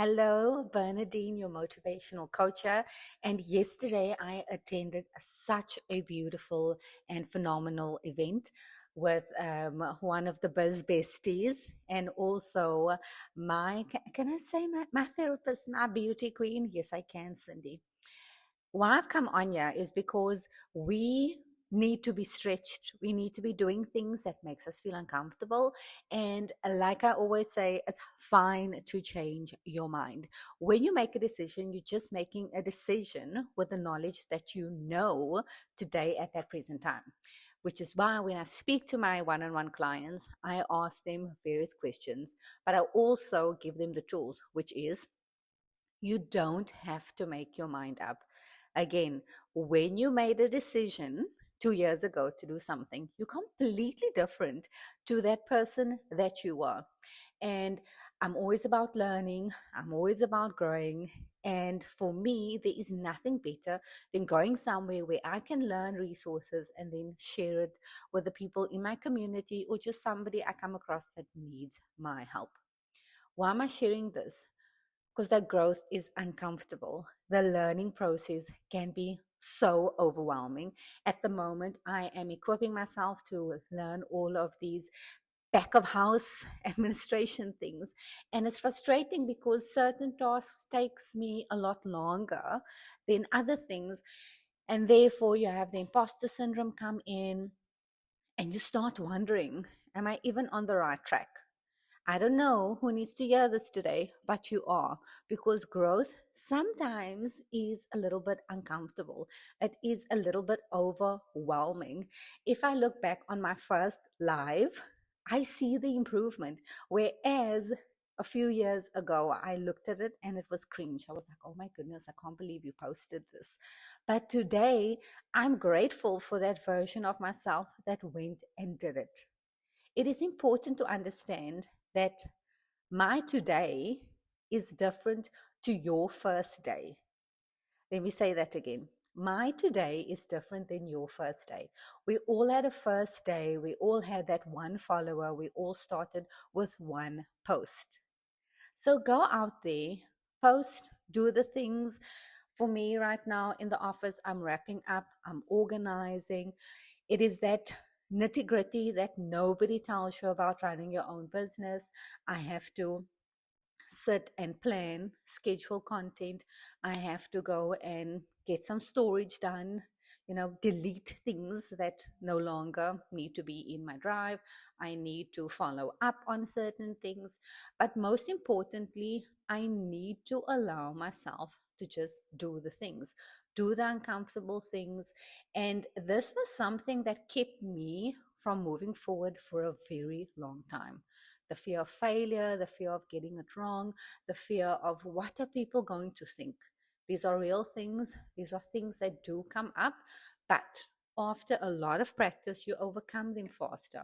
Hello, Bernadine, your motivational coach. And yesterday I attended such a beautiful and phenomenal event with one of the Biz Besties and also can I say my therapist, my beauty queen? Yes, I can, Cindy. Why I've come on here is because we need to be stretched. We need to be doing things that makes us feel uncomfortable. And like I always say, it's fine to change your mind. When you make a decision, you're just making a decision with the knowledge that you know today at that present time. Which is why when I speak to my one on one clients, I ask them various questions, but I also give them the tools, which is you don't have to make your mind up. Again, when you made a decision 2 years ago to do something, you're completely different to that person that you are. And I'm always about learning, I'm always about growing. And for me, there is nothing better than going somewhere where I can learn resources and then share it with the people in my community or just somebody I come across that needs my help. Why am I sharing this? Because that growth is uncomfortable. The learning process can be so overwhelming. At the moment, I am equipping myself to learn all of these back of house administration things, and it's frustrating because certain tasks takes me a lot longer than other things, and therefore you have the imposter syndrome come in, and you start wondering, am I even on the right track? I don't know who needs to hear this today, but you are, because growth sometimes is a little bit uncomfortable. It is a little bit overwhelming. If I look back on my first live, I see the improvement. Whereas a few years ago, I looked at it and it was cringe. I was like, oh my goodness, I can't believe you posted this. But today, I'm grateful for that version of myself that went and did it. It is important to understand that my today is different to your first day. Let me say that again. My today is different than your first day. We all had a first day. We all had that one follower. We all started with one post. So go out there, post, do the things. For me right now in the office, I'm wrapping up, I'm organizing. It is that nitty gritty that nobody tells you about running your own business. I have to sit and plan, schedule content. I have to go and get some storage done, delete things that no longer need to be in my drive. I need to follow up on certain things. But most importantly, I need to allow myself to just do the things, do the uncomfortable things. And this was something that kept me from moving forward for a very long time. The fear of failure, the fear of getting it wrong, the fear of what are people going to think. These are real things. These are things that do come up, but after a lot of practice, you overcome them faster.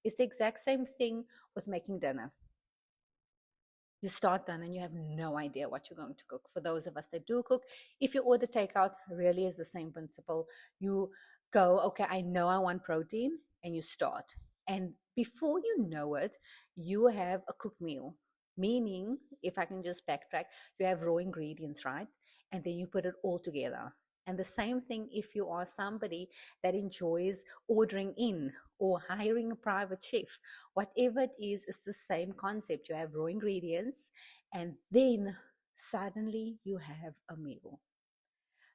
It's the exact same thing with making dinner. You start done and you have no idea what you're going to cook. For those of us that do cook, if you order takeout, really is the same principle. You go, okay, I know I want protein, and you start. And before you know it, you have a cooked meal. Meaning, if I can just backtrack, you have raw ingredients, right? And then you put it all together. And the same thing if you are somebody that enjoys ordering in or hiring a private chef. Whatever it is, it's the same concept. You have raw ingredients, and then suddenly you have a meal.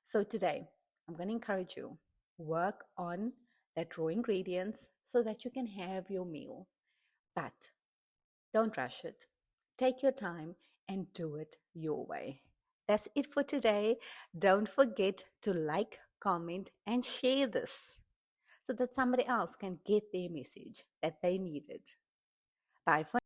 So today, I'm going to encourage you, work on that raw ingredients so that you can have your meal. But don't rush it. Take your time and do it your way. That's it for today. Don't forget to like, comment, and share this so that somebody else can get their message that they needed. Bye for